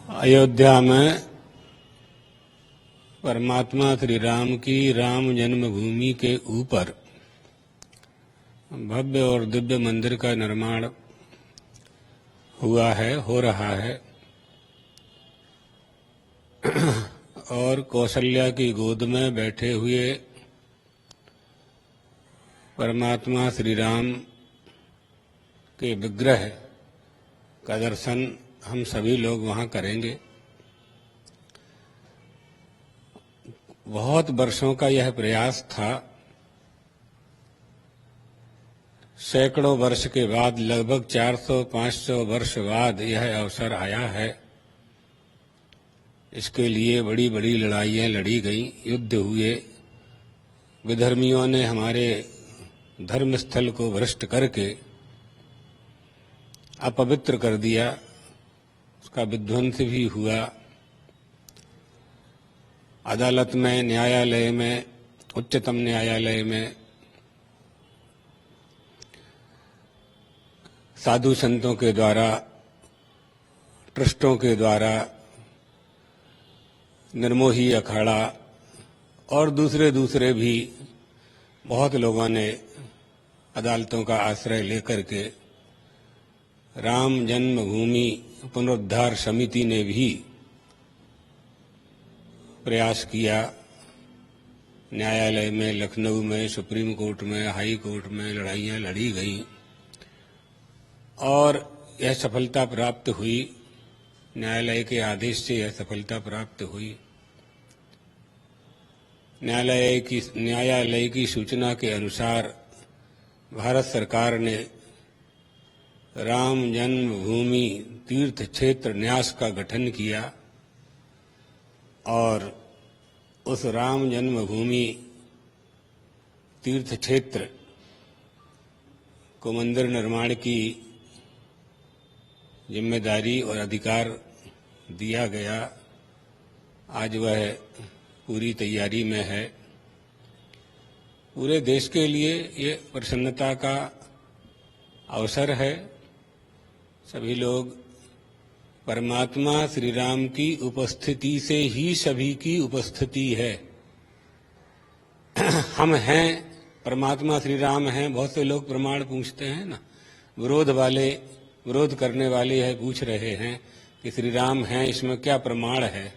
अयोध्या में परमात्मा श्री राम की राम जन्मभूमि के ऊपर भव्य और दिव्य मंदिर का निर्माण हुआ है, हो रहा है। और कौशल्या की गोद में बैठे हुए परमात्मा श्री राम के विग्रह का दर्शन हम सभी लोग वहां करेंगे। बहुत वर्षों का यह प्रयास था। सैकड़ों वर्ष के बाद, लगभग 400-500 वर्ष बाद यह अवसर आया है। इसके लिए बड़ी बड़ी लड़ाइयां लड़ी गईं, युद्ध हुए, विधर्मियों ने हमारे धर्मस्थल को भ्रष्ट करके अपवित्र कर दिया, उसका विध्वंस भी हुआ। अदालत में, न्यायालय में, उच्चतम न्यायालय में साधु संतों के द्वारा, ट्रस्टों के द्वारा, निर्मोही अखाड़ा और दूसरे भी बहुत लोगों ने अदालतों का आश्रय लेकर के राम जन्मभूमि पुनरुद्धार समिति ने भी प्रयास किया। न्यायालय में, लखनऊ में, सुप्रीम कोर्ट में, हाई कोर्ट में लड़ाइयां लड़ी गईं और यह सफलता प्राप्त हुई। न्यायालय के आदेश से यह सफलता प्राप्त हुई। न्यायालय की सूचना के अनुसार भारत सरकार ने राम जन्मभूमि तीर्थ क्षेत्र न्यास का गठन किया और उस राम जन्मभूमि तीर्थ क्षेत्र को मंदिर निर्माण की जिम्मेदारी और अधिकार दिया गया। आज वह पूरी तैयारी में है। पूरे देश के लिए ये प्रसन्नता का अवसर है। सभी लोग, परमात्मा श्री राम की उपस्थिति से ही सभी की उपस्थिति है। हम हैं, परमात्मा श्री राम हैं। बहुत से लोग प्रमाण पूछते हैं ना, विरोध करने वाले यह पूछ रहे हैं कि श्री राम हैं, इसमें क्या प्रमाण है।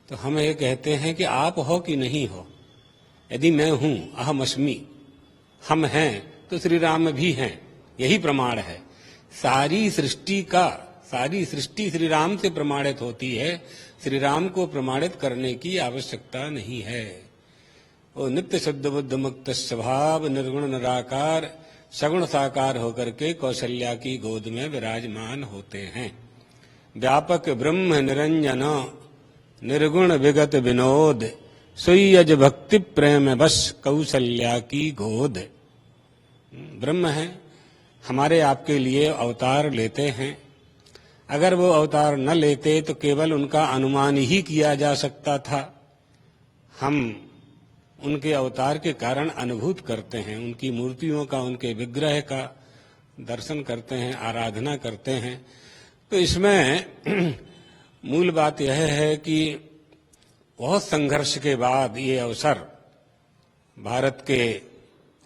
तो हम ये कहते हैं कि आप हो कि नहीं हो। यदि मैं हूं, अहम अस्मि, हम हैं, तो श्री राम भी हैं, यही प्रमाण है। सारी सृष्टि श्री राम से प्रमाणित होती है। श्री राम को प्रमाणित करने की आवश्यकता नहीं है। वो नित्य शुद्ध बुद्ध मुक्त स्वभाव, निर्गुण निराकार, सगुण साकार होकर के कौशल्या की गोद में विराजमान होते हैं। व्यापक ब्रह्म निरंजन, निर्गुण विगत विनोद, सुयज भक्ति प्रेम बस कौशल्या की गोद। ब्रह्म है, हमारे आपके लिए अवतार लेते हैं। अगर वो अवतार न लेते तो केवल उनका अनुमान ही किया जा सकता था। हम उनके अवतार के कारण अनुभूत करते हैं, उनकी मूर्तियों का, उनके विग्रह का दर्शन करते हैं, आराधना करते हैं। तो इसमें मूल बात यह है कि बहुत संघर्ष के बाद ये अवसर भारत के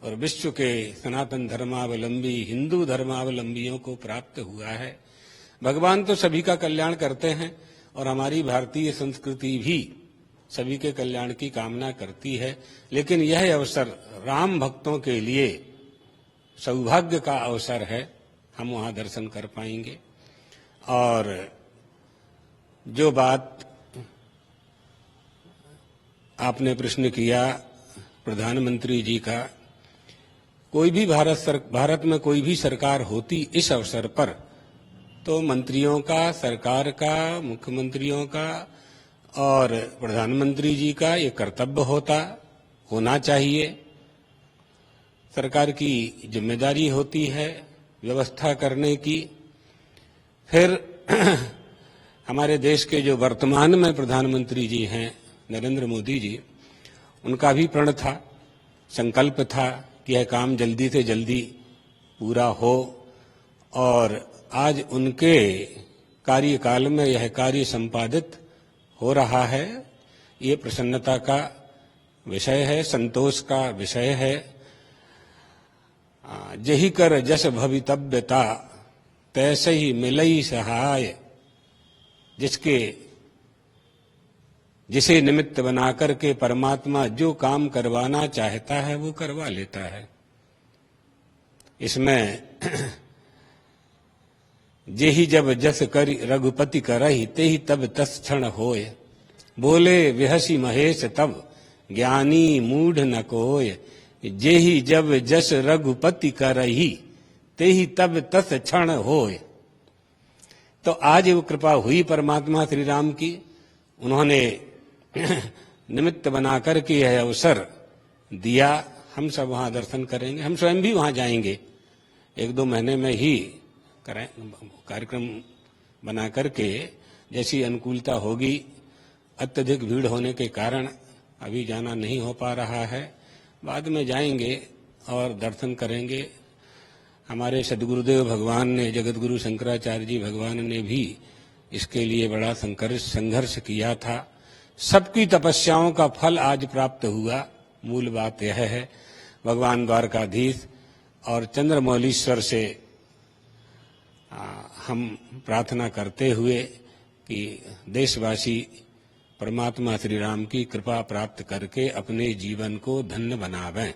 और विश्व के सनातन धर्मावलंबी, हिंदू धर्मावलंबियों को प्राप्त हुआ है। भगवान तो सभी का कल्याण करते हैं और हमारी भारतीय संस्कृति भी सभी के कल्याण की कामना करती है। लेकिन यह अवसर राम भक्तों के लिए सौभाग्य का अवसर है। हम वहां दर्शन कर पाएंगे। और जो बात आपने प्रश्न किया प्रधानमंत्री जी का, कोई भी भारत में कोई भी सरकार होती इस अवसर पर तो मंत्रियों का, सरकार का, मुख्यमंत्रियों का और प्रधानमंत्री जी का ये कर्तव्य होना चाहिए। सरकार की जिम्मेदारी होती है व्यवस्था करने की। फिर हमारे देश के जो वर्तमान में प्रधानमंत्री जी हैं, नरेंद्र मोदी जी, उनका भी प्रण था, संकल्प था कि यह काम जल्दी से जल्दी पूरा हो। और आज उनके कार्यकाल में यह कार्य संपादित हो रहा है, ये प्रसन्नता का विषय है, संतोष का विषय है। जही कर जस भवितव्यता तैसे ही मिलई सहाय, जिसे निमित्त बनाकर के परमात्मा जो काम करवाना चाहता है वो करवा लेता है। इसमें जेहि जब जस करि रघुपति करहि तेहि तब तस क्षण होय, बोले विहसी महेश तब ज्ञानी मूढ़ न कोय। जेहि जब जस रघुपति करहि तेहि तब तस क्षण होय। तो आज वो कृपा हुई परमात्मा श्री राम की, उन्होंने निमित्त बनाकर के यह अवसर दिया। हम सब वहां दर्शन करेंगे, हम स्वयं भी वहां जाएंगे। 1-2 महीने में ही कार्यक्रम बना करके जैसी अनुकूलता होगी। अत्यधिक भीड़ होने के कारण अभी जाना नहीं हो पा रहा है, बाद में जाएंगे और दर्शन करेंगे। हमारे सद्गुरुदेव भगवान ने, जगतगुरु शंकराचार्य जी भगवान ने भी इसके लिए बड़ा संघर्ष किया था। सबकी तपस्याओं का फल आज प्राप्त हुआ। मूल बात यह है, भगवान द्वारकाधीश और चंद्रमौलीश्वर से हम प्रार्थना करते हुए कि देशवासी परमात्मा श्री राम की कृपा प्राप्त करके अपने जीवन को धन्य बनावें।